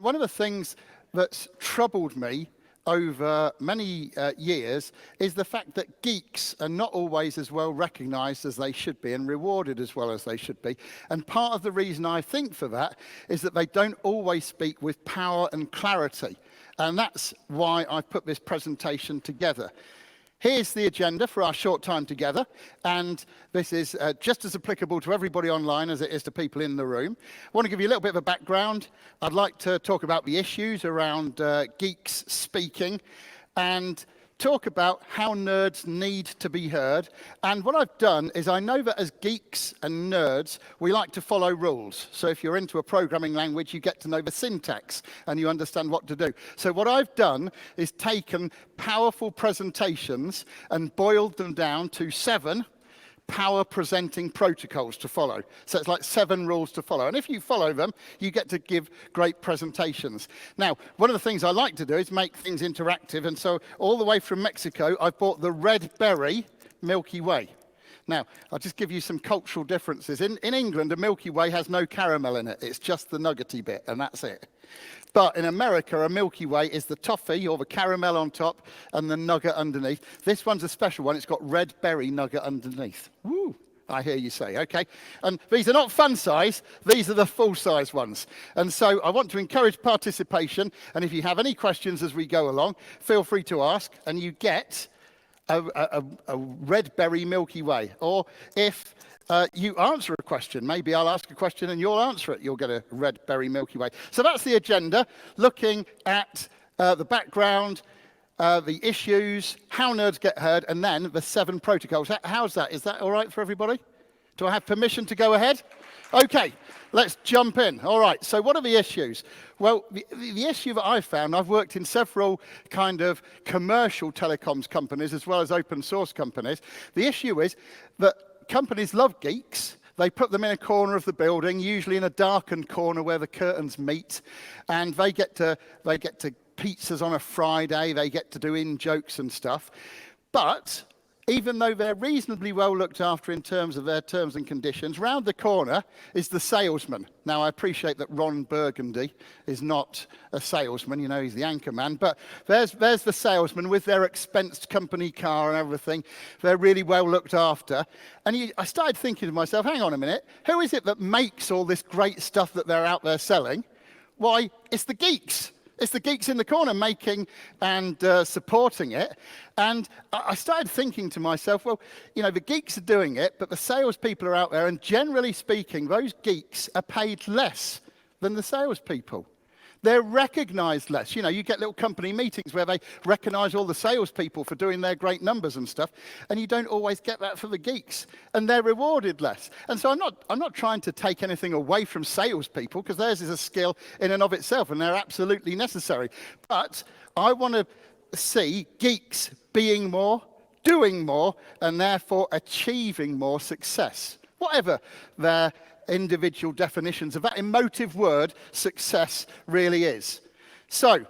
one of the things that's troubled me over many years is the fact that geeks are not always as well recognized as they should be and rewarded as well as they should be. And part of the reason I think for that is that they don't always speak with power and clarity. And that's why I've put this presentation together. Here's the agenda for our short time together, and this is just as applicable to everybody online as it is to people in the room. I want to give you a little bit of a background. I'd like to talk about the issues around geeks speaking, and talk about how nerds need to be heard. And what I've done is I know that as geeks and nerds, we like to follow rules. So if you're into a programming language, you get to know the syntax and you understand what to do. So what I've done is taken powerful presentations and boiled them down to 7 power presenting protocols to follow. So it's like 7 rules to follow. And if you follow them, you get to give great presentations. Now, one of the things I like to do is make things interactive. And so all the way from Mexico, I've bought the red Berry Milky Way. Now, I'll just give you some cultural differences. In England, a Milky Way has no caramel in it. It's just the nuggety bit, and that's it. But in America, a Milky Way is the toffee or the caramel on top and the nugget underneath. This one's a special one. It's got red berry nugget underneath. Woo, I hear you say, okay. And these are not fun size. These are the full size ones. And so I want to encourage participation. And if you have any questions as we go along, feel free to ask. And you get a red berry Milky Way. Or if you answer a question, maybe I'll ask a question and you'll answer it. You'll get a red berry Milky Way. So that's the agenda, looking at the background, the issues, how nerds get heard, and then the 7 protocols. How's that? Is that all right for everybody? Do I have permission to go ahead? Okay, let's jump in. All right, so what are the issues? Well, the issue that I've found, I've worked in several kind of commercial telecoms companies as well as open source companies. The issue is that companies love geeks. They put them in a corner of the building, usually in a darkened corner where the curtains meet, and they get to pizzas on a Friday. They get to do in-jokes and stuff. But even though they're reasonably well looked after in terms of their terms and conditions, round the corner is the salesman. Now, I appreciate that Ron Burgundy is not a salesman, you know, he's the anchor man, but there's the salesman with their expensed company car and everything. They're really well looked after. And I started thinking to myself, hang on a minute, who is it that makes all this great stuff that they're out there selling? Why, it's the geeks. It's the geeks in the corner making and supporting it. And I started thinking to myself, well, you know, the geeks are doing it, but the salespeople are out there, and generally speaking, those geeks are paid less than the salespeople. They're recognized less. You know, you get little company meetings where they recognize all the salespeople for doing their great numbers and stuff, and you don't always get that for the geeks, and they're rewarded less. And so I'm not trying to take anything away from salespeople, because theirs is a skill in and of itself, and they're absolutely necessary. But I want to see geeks being more, doing more, and therefore achieving more success, whatever their individual definitions of that emotive word success really is. So,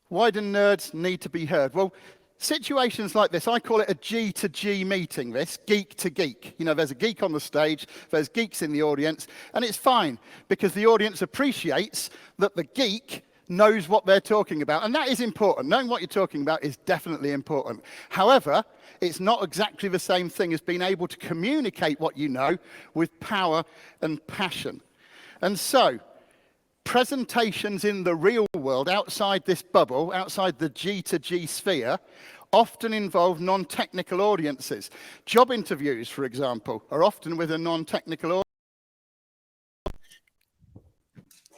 why do nerds need to be heard? Well, situations like this, I call it a G to G meeting, this, geek to geek. You know, there's a geek on the stage, there's geeks in the audience, and it's fine, because the audience appreciates that the geek knows what they're talking about, and that is important. Knowing what you're talking about is definitely important. However, it's not exactly the same thing as being able to communicate what you know with power and passion. And so, presentations in the real world, outside this bubble, outside the G to G sphere, often involve non-technical audiences. Job interviews, for example, are often with a non-technical audience.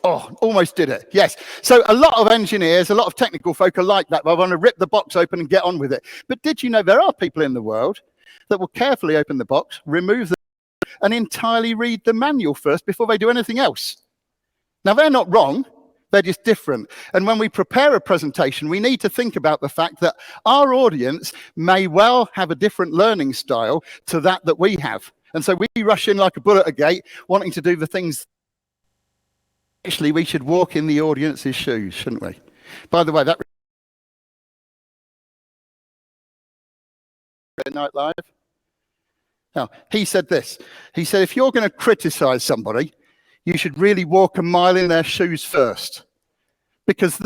Oh, almost did it, yes. So a lot of engineers, a lot of technical folk are like that. They want to rip the box open and get on with it. But did you know there are people in the world that will carefully open the box, remove the and entirely read the manual first before they do anything else? Now, they're not wrong. They're just different. And when we prepare a presentation, we need to think about the fact that our audience may well have a different learning style to that we have. And so we rush in like a bull at a gate, wanting to do the things. Actually, we should walk in the audience's shoes, shouldn't we? By the way, that Night Live. Now, he said this. He said, if you're going to criticize somebody, you should really walk a mile in their shoes first. because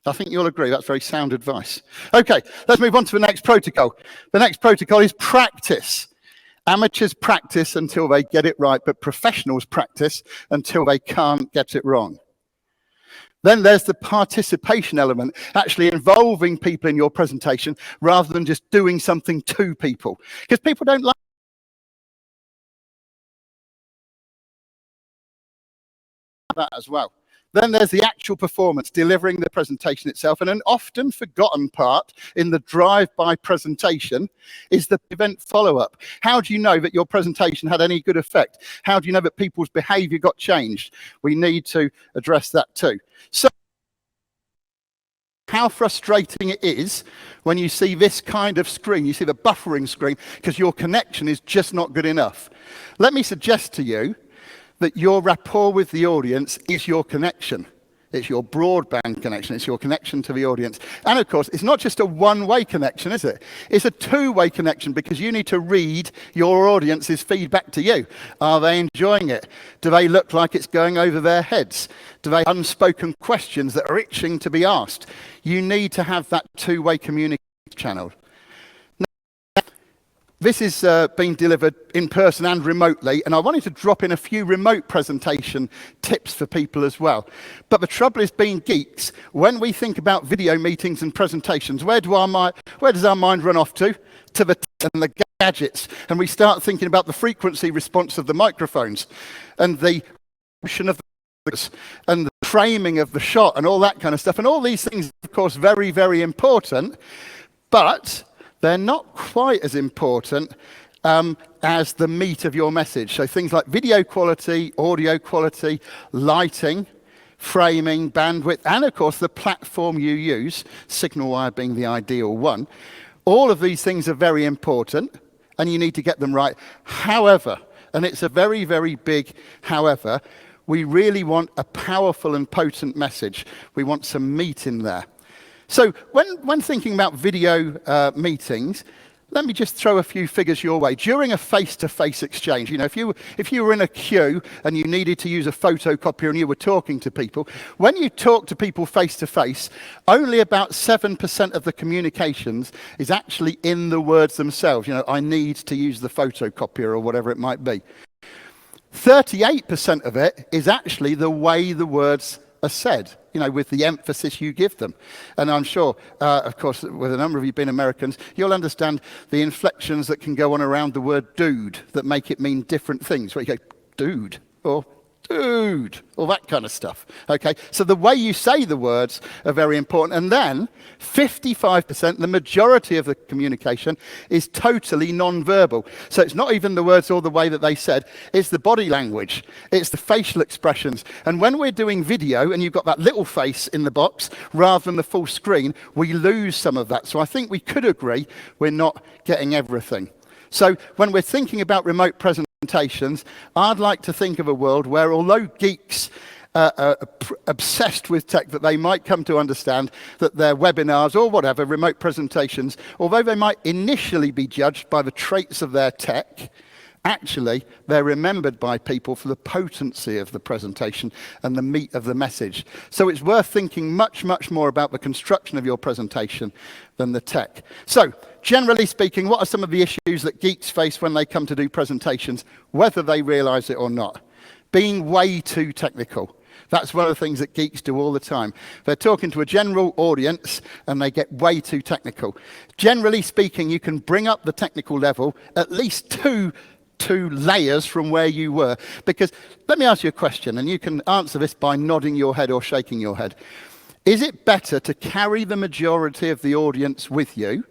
I think you'll agree that's very sound advice. Okay, let's move on to the next protocol. The next protocol is practice. Amateurs practice until they get it right, but professionals practice until they can't get it wrong. Then there's the participation element, actually involving people in your presentation rather than just doing something to people. Because people don't like that as well. Then there's the actual performance, delivering the presentation itself. And an often forgotten part in the drive-by presentation is the event follow-up. How do you know that your presentation had any good effect? How do you know that people's behavior got changed? We need to address that too. So how frustrating it is when you see this kind of screen, you see the buffering screen, because your connection is just not good enough. Let me suggest to you that your rapport with the audience is your connection. It's your broadband connection. It's your connection to the audience. And of course, it's not just a one-way connection, is it? It's a two-way connection, because you need to read your audience's feedback to you. Are they enjoying it? Do they look like it's going over their heads? Do they have unspoken questions that are itching to be asked? You need to have that two-way communication channel. This is being delivered in person and remotely, and I wanted to drop in a few remote presentation tips for people as well. But the trouble is, being geeks, when we think about video meetings and presentations, where does our mind run off to? To the and the gadgets, and we start thinking about the frequency response of the microphones, and the motion of the and the framing of the shot, and all that kind of stuff. And all these things, of course, very, very important, but they're not quite as important as the meat of your message. So things like video quality, audio quality, lighting, framing, bandwidth, and of course the platform you use, SignalWire being the ideal one. All of these things are very important, and you need to get them right. However, and it's a very, very big however, we really want a powerful and potent message. We want some meat in there. So when thinking about video meetings, let me just throw a few figures your way. During a face-to-face exchange, you know, if you were in a queue and you needed to use a photocopier and you were talking to people, when you talk to people face-to-face, only about 7% of the communications is actually in the words themselves. You know, I need to use the photocopier or whatever it might be. 38% of it is actually the way the words are said, you know, with the emphasis you give them. And I'm sure, of course, with a number of you being Americans, you'll understand the inflections that can go on around the word dude that make it mean different things. Where you go, dude, or dude, all that kind of stuff. Okay, so the way you say the words are very important. And then 55%, the majority of the communication, is totally non-verbal. So it's not even the words or the way that they said, it's the body language, it's the facial expressions. And when we're doing video and you've got that little face in the box rather than the full screen, we lose some of that. So I think we could agree we're not getting everything. So when we're thinking about remote presentations, I'd like to think of a world where, although geeks are obsessed with tech, that they might come to understand that their webinars or whatever, remote presentations, although they might initially be judged by the traits of their tech, actually they're remembered by people for the potency of the presentation and the meat of the message. So it's worth thinking much, much more about the construction of your presentation than the tech. So generally speaking, what are some of the issues that geeks face when they come to do presentations, whether they realize it or not? Being way too technical. That's one of the things that geeks do all the time. They're talking to a general audience and they get way too technical. Generally speaking, you can bring up the technical level at least two layers from where you were. Because let me ask you a question, and you can answer this by nodding your head or shaking your head. Is it better to carry the majority of the audience with you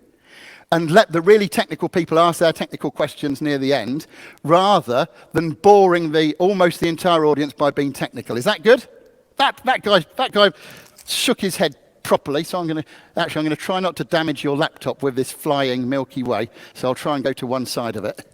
and let the really technical people ask their technical questions near the end, rather than boring almost the entire audience by being technical? Is that good? That guy shook his head properly, so I'm going to try not to damage your laptop with this flying Milky Way, so I'll try and go to one side of it.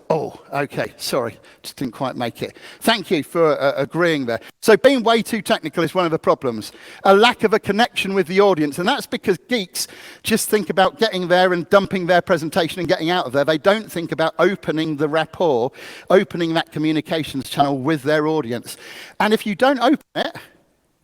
Oh, okay, sorry, just didn't quite make it. Thank you for agreeing there. So being way too technical is one of the problems. A lack of a connection with the audience, and that's because geeks just think about getting there and dumping their presentation and getting out of there. They don't think about opening the rapport, opening that communications channel with their audience. And if you don't open it,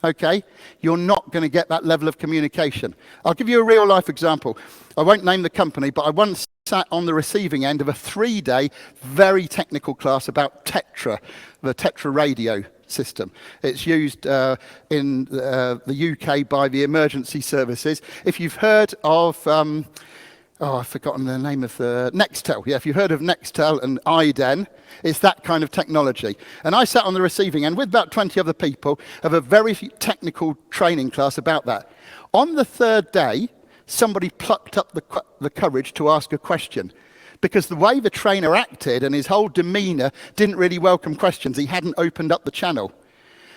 okay, you're not going to get that level of communication. I'll give you a real life example. I won't name the company, but I once sat on the receiving end of a 3-day, very technical class about Tetra, the Tetra radio system. It's used in the UK by the emergency services. If you've heard of, I've forgotten the name of the, Nextel. Yeah, if you've heard of Nextel and IDEN, it's that kind of technology. And I sat on the receiving end with about 20 other people of a very technical training class about that. On the 3rd day, somebody plucked up the courage to ask a question, because the way the trainer acted and his whole demeanor didn't really welcome questions. He hadn't opened up the channel.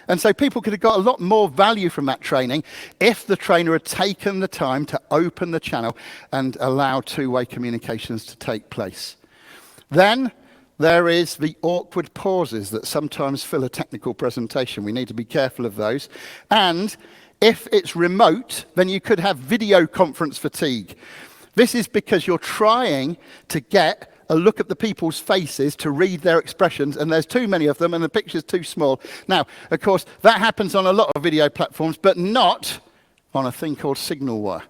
And so people could have got a lot more value from that training if the trainer had taken the time to open the channel and allow two-way communications to take place. Then there is the awkward pauses that sometimes fill a technical presentation. We need to be careful of those. And if it's remote, then you could have video conference fatigue. This is because you're trying to get a look at the people's faces to read their expressions, and there's too many of them and the picture's too small. Now, of course, that happens on a lot of video platforms, but not on a thing called SignalWire.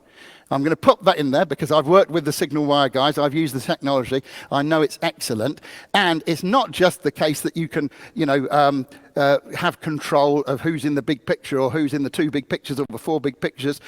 I'm going to put that in there because I've worked with the SignalWire guys. I've used the technology. I know it's excellent. And it's not just the case that you can, have control of who's in the big picture or who's in the 2 big pictures or the 4 big pictures.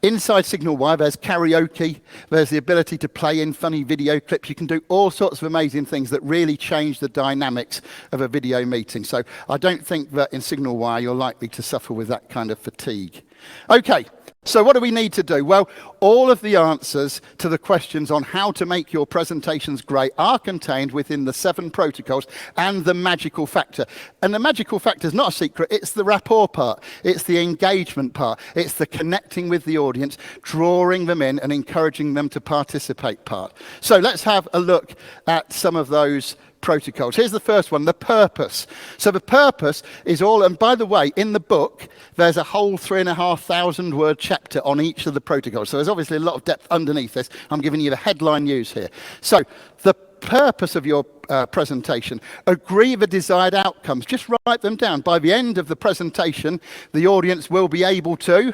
Inside SignalWire, there's karaoke. There's the ability to play in funny video clips. You can do all sorts of amazing things that really change the dynamics of a video meeting. So I don't think that in SignalWire you're likely to suffer with that kind of fatigue. Okay. So what do we need to do? Well, all of the answers to the questions on how to make your presentations great are contained within the 7 protocols and the magical factor. And the magical factor is not a secret. It's the rapport part. It's the engagement part. It's the connecting with the audience, drawing them in and encouraging them to participate part. So let's have a look at some of those protocols. Here's the first one, the purpose. So the purpose is all, and by the way, in the book, there's a whole 3,500 word chapter on each of the protocols. So there's obviously a lot of depth underneath this. I'm giving you the headline news here. So the purpose of your presentation, agree the desired outcomes. Just write them down. By the end of the presentation, the audience will be able to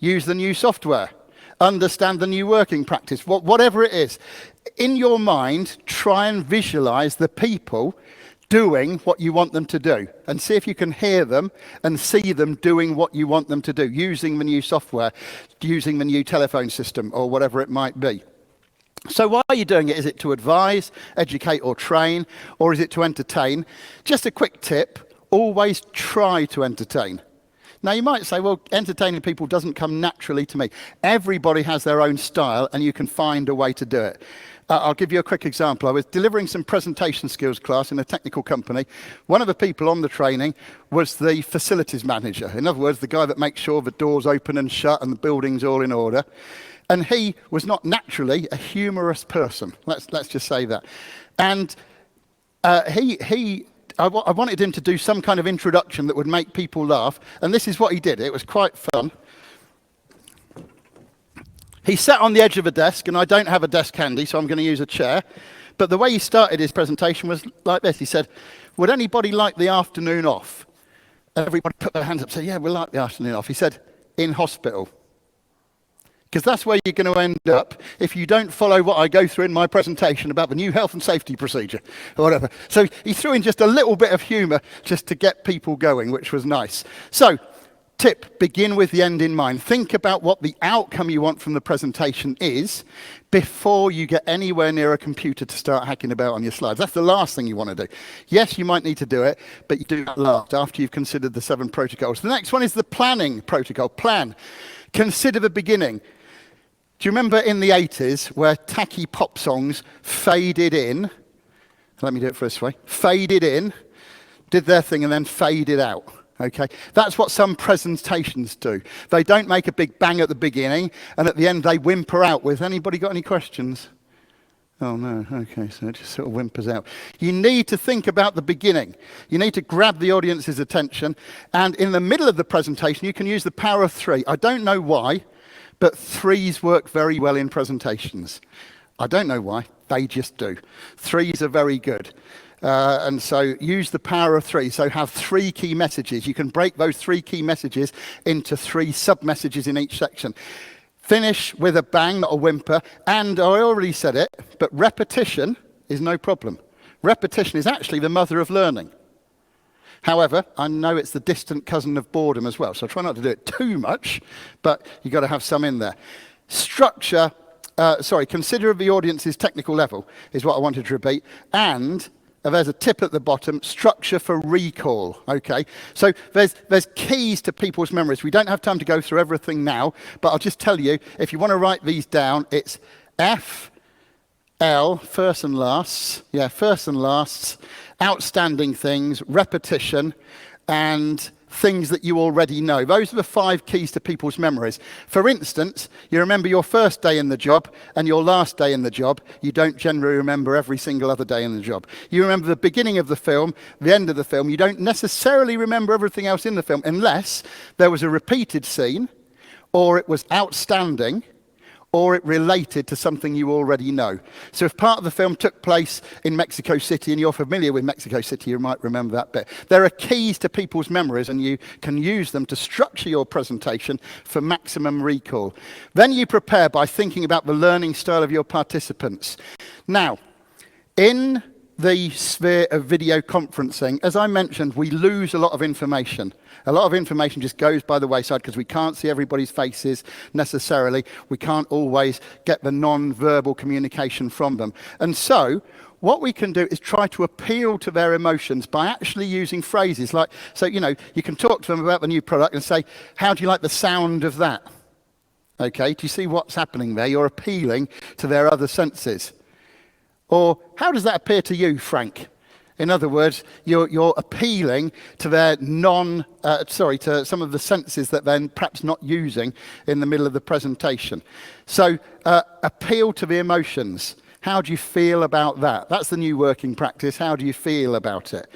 use the new software, understand the new working practice, whatever it is. In your mind, try and visualize the people doing what you want them to do, and see if you can hear them and see them doing what you want them to do, using the new software, using the new telephone system, or whatever it might be. So why are you doing it? Is it to advise, educate, or train, or is it to entertain? Just a quick tip, always try to entertain. Now, you might say, well, entertaining people doesn't come naturally to me. Everybody has their own style, and you can find a way to do it. I'll give you a quick example. I was delivering some presentation skills class in a technical company. One of the people on the training was the facilities manager. In other words, the guy that makes sure the doors open and shut and the building's all in order. And he was not naturally a humorous person. Let's just say that. And I wanted him to do some kind of introduction that would make people laugh, and this is what he did. It was quite fun. He sat on the edge of a desk, and I don't have a desk handy, so I'm going to use a chair. But the way he started his presentation was like this. He said, would anybody like the afternoon off? Everybody put their hands up and said, yeah, we'd like the afternoon off. He said, in hospital. Because that's where you're going to end up if you don't follow what I go through in my presentation about the new health and safety procedure or whatever. So he threw in just a little bit of humor just to get people going, which was nice. So, tip, begin with the end in mind. Think about what the outcome you want from the presentation is before you get anywhere near a computer to start hacking about on your slides. That's the last thing you want to do. Yes, you might need to do it, but you do that last after you've considered the 7 protocols. The next one is the planning protocol. Plan. Consider the beginning. Do you remember in the 80s where tacky pop songs faded in? Let me do it this way. Faded in, did their thing, and then faded out. Okay, that's what some presentations do. They don't make a big bang at the beginning, and at the end they whimper out with, anybody got any questions? Oh no, okay, so it just sort of whimpers out. You need to think about the beginning. You need to grab the audience's attention, and in the middle of the presentation, you can use the power of three. I don't know why, but threes work very well in presentations. I don't know why, they just do. Threes are very good. And so use the power of three. So have three key messages. You can break those three key messages into three sub-messages in each section. Finish with a bang, not a whimper. And I already said it, but repetition is no problem. Repetition is actually the mother of learning. However, I know it's the distant cousin of boredom as well, so I try not to do it too much, but you've got to have some in there. Structure, consider the audience's technical level is what I wanted to repeat, and there's a tip at the bottom, structure for recall, okay? So there's keys to people's memories. We don't have time to go through everything now, but I'll just tell you, if you want to write these down, it's F, L, first and lasts, outstanding things, repetition, and things that you already know. Those are the 5 keys to people's memories. For instance, you remember your first day in the job and your last day in the job. You don't generally remember every single other day in the job. You remember the beginning of the film, the end of the film. You don't necessarily remember everything else in the film unless there was a repeated scene, or it was outstanding, or it related to something you already know. So if part of the film took place in Mexico City and you're familiar with Mexico City, you might remember that bit. There are keys to people's memories, and you can use them to structure your presentation for maximum recall. Then you prepare by thinking about the learning style of your participants. Now, in the sphere of video conferencing, as I mentioned, we lose a lot of information. A lot of information just goes by the wayside because we can't see everybody's faces necessarily. We can't always get the non-verbal communication from them. And so what we can do is try to appeal to their emotions by actually using phrases like, so, you know, you can talk to them about the new product and say, how do you like the sound of that? Okay, do you see what's happening there? You're appealing to their other senses. Or, how does that appear to you, Frank? In other words, you're appealing to their to some of the senses that they're perhaps not using in the middle of the presentation. So, appeal to the emotions. How do you feel about that? That's the new working practice. How do you feel about it?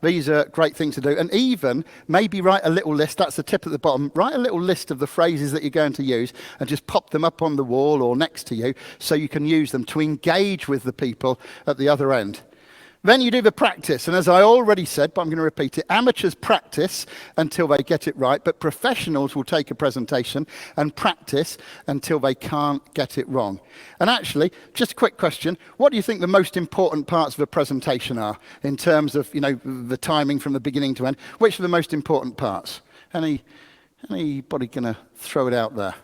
These are great things to do. And even maybe write a little list, that's the tip at the bottom, write a little list of the phrases that you're going to use and just pop them up on the wall or next to you so you can use them to engage with the people at the other end. Then you do the practice, and as I already said, but I'm going to repeat it, amateurs practice until they get it right, but professionals will take a presentation and practice until they can't get it wrong. And actually, just a quick question, what do you think the most important parts of a presentation are in terms of, you know, the timing from the beginning to end? Which are the most important parts? Anybody going to throw it out there?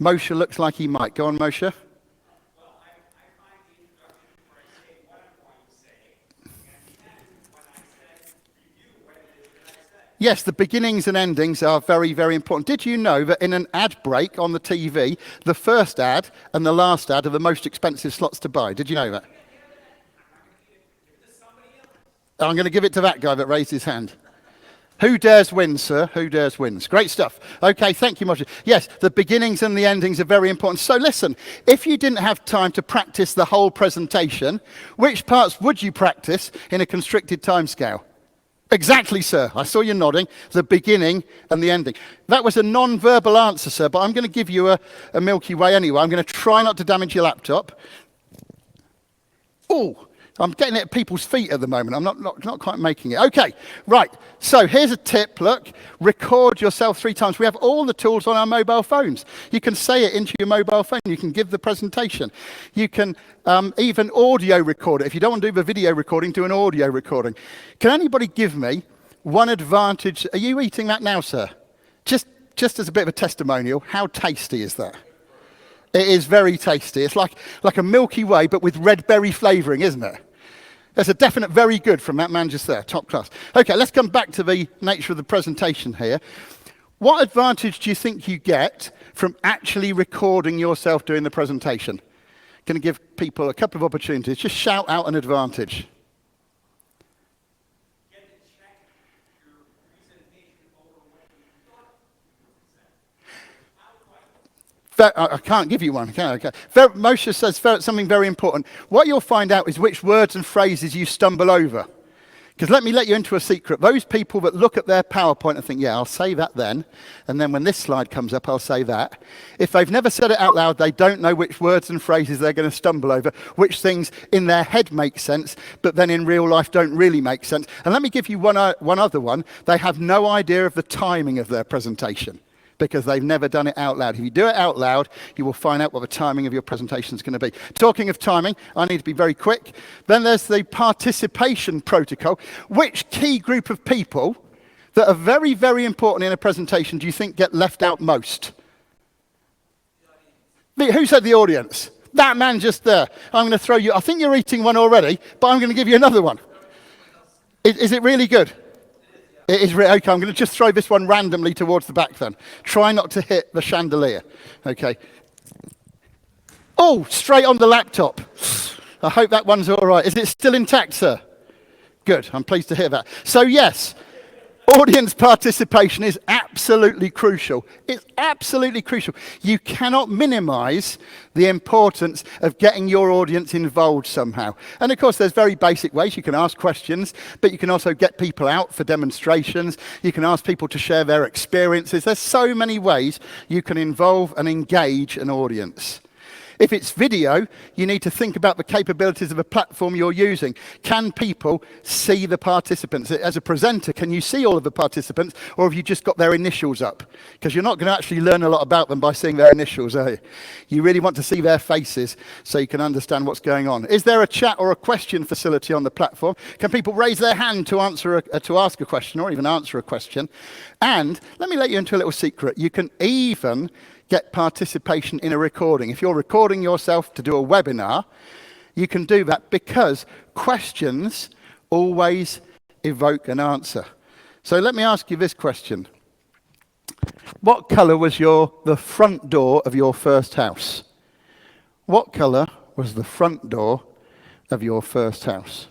Moshe looks like he might. Go on, Moshe. Yes, the beginnings and endings are very, very important. Did you know that in an ad break on the TV, the first ad and the last ad are the most expensive slots to buy? Did you know that? I'm going to give it to that guy that raised his hand. Who dares win, sir? Who dares wins? Great stuff. Okay, thank you, Moshe. Yes, the beginnings and the endings are very important. So listen, if you didn't have time to practice the whole presentation, which parts would you practice in a constricted timescale? Exactly, sir. I saw you nodding. The beginning and the ending. That was a non-verbal answer, sir, but I'm going to give you a Milky Way anyway. I'm going to try not to damage your laptop. Oh, I'm getting it at people's feet at the moment. I'm not quite making it. Okay, right. So here's a tip. Look, record yourself 3 times. We have all the tools on our mobile phones. You can say it into your mobile phone. You can give the presentation. You can even audio record it. If you don't want to do the video recording, do an audio recording. Can anybody give me one advantage? Are you eating that now, sir? Just as a bit of a testimonial, how tasty is that? It is very tasty. It's like a Milky Way, but with red berry flavouring, isn't it? There's a definite very good from that man just there, top class. Okay, let's come back to the nature of the presentation here. What advantage do you think you get from actually recording yourself doing the presentation? Going to give people a couple of opportunities. Just shout out an advantage. I can't give you one. Okay. Moshe says something very important. What you'll find out is which words and phrases you stumble over. Because let me let you into a secret. Those people that look at their PowerPoint and think, yeah, I'll say that then, and then when this slide comes up, I'll say that. If they've never said it out loud, they don't know which words and phrases they're going to stumble over, which things in their head make sense, but then in real life don't really make sense. And let me give you one other one. They have no idea of the timing of their presentation, because they've never done it out loud. If you do it out loud, you will find out what the timing of your presentation is going to be. Talking of timing, I need to be very quick. Then there's the participation protocol. Which key group of people that are very, very important in a presentation do you think get left out most? Who said the audience? That man just there. I'm going to throw you, I think you're eating one already, but I'm going to give you another one. Is it really good? It is okay, I'm going to just throw this one randomly towards the back then. Try not to hit the chandelier. Okay. Oh, straight on the laptop. I hope that one's all right. Is it still intact, sir? Good, I'm pleased to hear that. So yes, audience participation is absolutely crucial. It's absolutely crucial. You cannot minimize the importance of getting your audience involved somehow. And of course, there's very basic ways. You can ask questions, but you can also get people out for demonstrations. You can ask people to share their experiences. There's so many ways you can involve and engage an audience. If it's video, you need to think about the capabilities of a platform you're using. Can people see the participants? As a presenter, can you see all of the participants, or have you just got their initials up? Because you're not going to actually learn a lot about them by seeing their initials, are you? You really want to see their faces so you can understand what's going on. Is there a chat or a question facility on the platform? Can people raise their hand to ask a question or even answer a question? And let me let you into a little secret. You can even get participation in a recording. If you're recording yourself to do a webinar, you can do that because questions always evoke an answer. So let me ask you this question. What colour was the front door of your first house? What colour was the front door of your first house?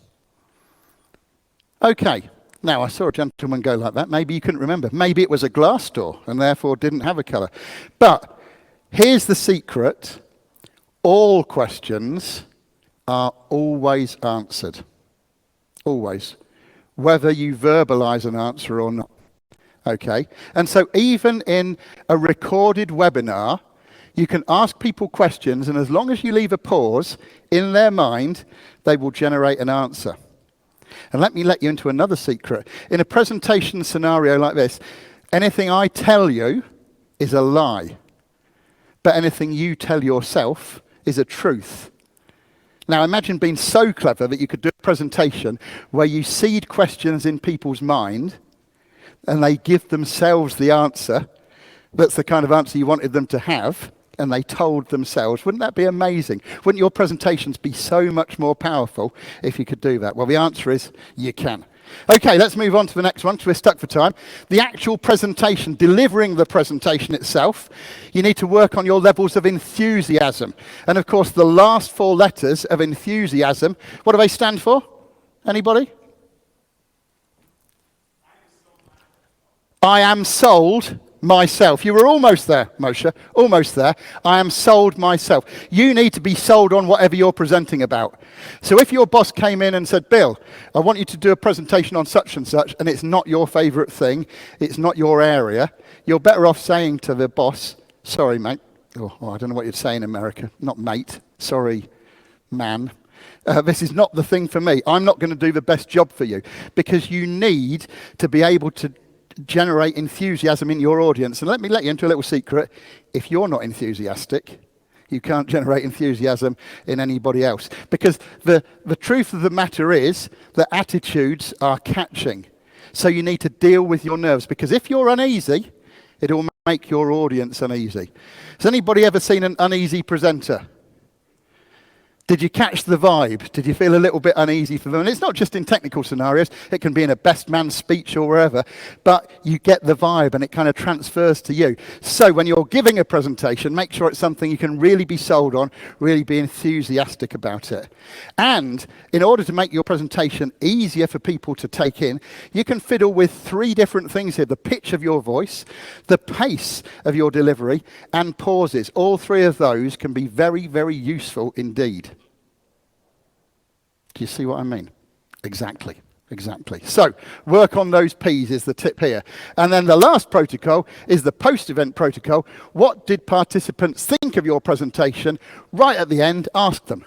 Okay. Now, I saw a gentleman go like that. Maybe you couldn't remember. Maybe it was a glass door and therefore didn't have a colour. But here's the secret. All questions are always answered. Always. Whether you verbalise an answer or not. Okay? And so even in a recorded webinar, you can ask people questions, and as long as you leave a pause in their mind, they will generate an answer. And let me let you into another secret. In a presentation scenario like this, anything I tell you is a lie. But anything you tell yourself is a truth. Now imagine being so clever that you could do a presentation where you seed questions in people's mind and they give themselves the answer that's the kind of answer you wanted them to have, and they told themselves. Wouldn't that be amazing? Wouldn't your presentations be so much more powerful if you could do that? Well, the answer is you can. Okay, let's move on to the next one, because we're stuck for time. The actual presentation, delivering the presentation itself, you need to work on your levels of enthusiasm. And of course, the last four letters of enthusiasm, what do they stand for? Anybody? I am sold myself. You were almost there, Moshe, almost there. I am sold myself. You need to be sold on whatever you're presenting about. So if your boss came in and said, Bill, I want you to do a presentation on such and such, and it's not your favorite thing, it's not your area, you're better off saying to the boss, sorry, mate. Oh, I don't know what you'd say in America. Not mate. Sorry, man. This is not the thing for me. I'm not going to do the best job for you, because you need to be able to generate enthusiasm in your audience. And let me let you into a little secret. If you're not enthusiastic, you can't generate enthusiasm in anybody else. Because the truth of the matter is that attitudes are catching. So you need to deal with your nerves, because if you're uneasy, it will make your audience uneasy. Has anybody ever seen an uneasy presenter? Did you catch the vibe? Did you feel a little bit uneasy for them? And it's not just in technical scenarios. It can be in a best man speech or wherever. But you get the vibe and it kind of transfers to you. So when you're giving a presentation, make sure it's something you can really be sold on, really be enthusiastic about it. And in order to make your presentation easier for people to take in, you can fiddle with 3 different things here. The pitch of your voice, the pace of your delivery, and pauses. All 3 of those can be very, very useful indeed. Do you see what I mean? Exactly. So work on those P's is the tip here. And then the last protocol is the post-event protocol. What did participants think of your presentation? Right at the end, ask them.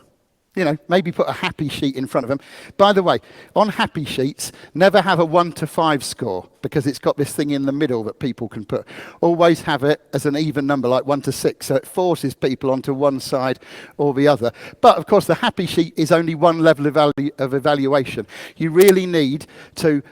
You know, maybe put a happy sheet in front of them. By the way, on happy sheets, never have a 1 to 5 score because it's got this thing in the middle that people can put. Always have it as an even number, like 1 to 6, so it forces people onto one side or the other. But of course, the happy sheet is only one level of evaluation. You really need to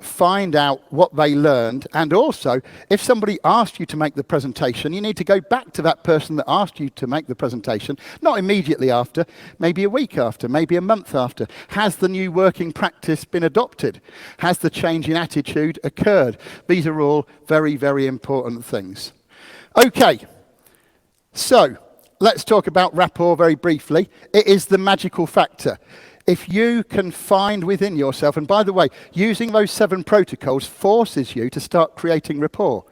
find out what they learned, and also if somebody asked you to make the presentation, you need to go back to that person that asked you to make the presentation, not immediately after, maybe a week after, maybe a month after. Has the new working practice been adopted? Has the change in attitude occurred? These are all very, very important things. Okay, so let's talk about rapport very briefly. It is the magical factor. If you can find within yourself, and by the way, using those 7 protocols forces you to start creating rapport.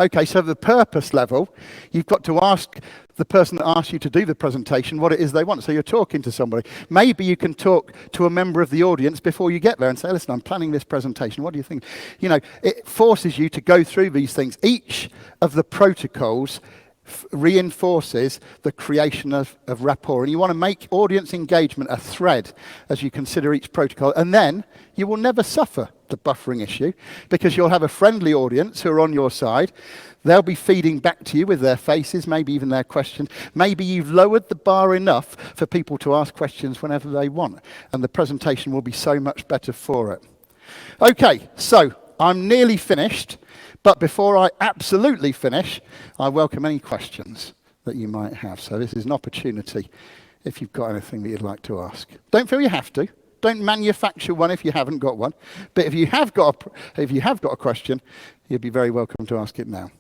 Okay, so the purpose level, you've got to ask the person that asked you to do the presentation what it is they want. So you're talking to somebody. Maybe you can talk to a member of the audience before you get there and say, listen, I'm planning this presentation. What do you think? You know, it forces you to go through these things. Each of the protocols reinforces the creation of rapport. And you want to make audience engagement a thread as you consider each protocol. And then you will never suffer the buffering issue because you'll have a friendly audience who are on your side. They'll be feeding back to you with their faces, maybe even their questions. Maybe you've lowered the bar enough for people to ask questions whenever they want. And the presentation will be so much better for it. Okay, so I'm nearly finished. But before I absolutely finish, I welcome any questions that you might have. So this is an opportunity if you've got anything that you'd like to ask. Don't feel you have to. Don't manufacture one if you haven't got one. But if you have got a question, you'd be very welcome to ask it now.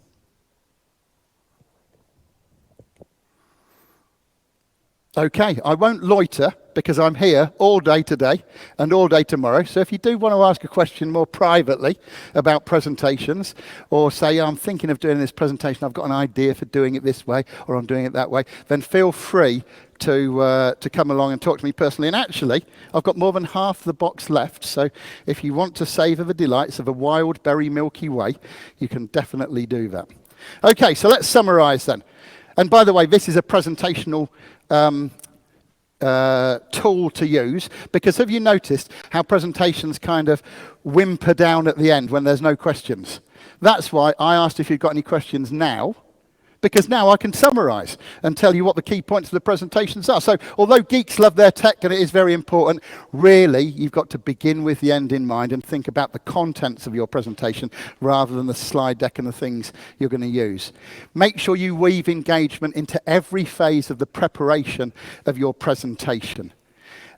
Okay, I won't loiter because I'm here all day today and all day tomorrow. So if you do want to ask a question more privately about presentations, or say, I'm thinking of doing this presentation, I've got an idea for doing it this way, or I'm doing it that way, then feel free to come along and talk to me personally. And actually, I've got more than half the box left. So if you want to savour the delights of a wild Berry Milky Way, you can definitely do that. Okay, so let's summarise then. And by the way, this is a presentational tool to use, because have you noticed how presentations kind of whimper down at the end when there's no questions? That's why I asked if you've got any questions now, because now I can summarize and tell you what the key points of the presentations are. So although geeks love their tech and it is very important, really you've got to begin with the end in mind and think about the contents of your presentation rather than the slide deck and the things you're going to use. Make sure you weave engagement into every phase of the preparation of your presentation.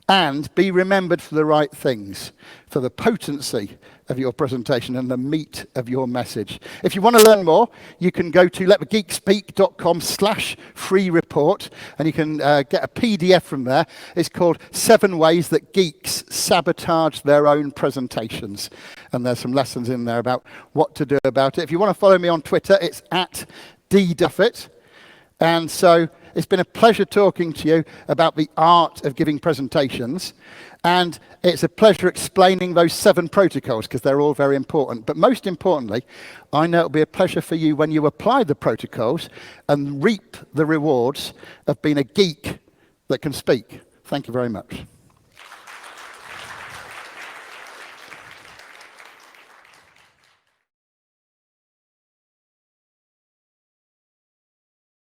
And be remembered for the right things, for the potency of your presentation and the meat of your message. If you want to learn more, you can go to letthegeekspeak.com/free report, and you can get a PDF from there. It's called 7 Ways That Geeks Sabotage Their Own Presentations. And there's some lessons in there about what to do about it. If you want to follow me on Twitter, it's @DDuffett. And so it's been a pleasure talking to you about the art of giving presentations. And it's a pleasure explaining those 7 protocols because they're all very important. But most importantly, I know it'll be a pleasure for you when you apply the protocols and reap the rewards of being a geek that can speak. Thank you very much.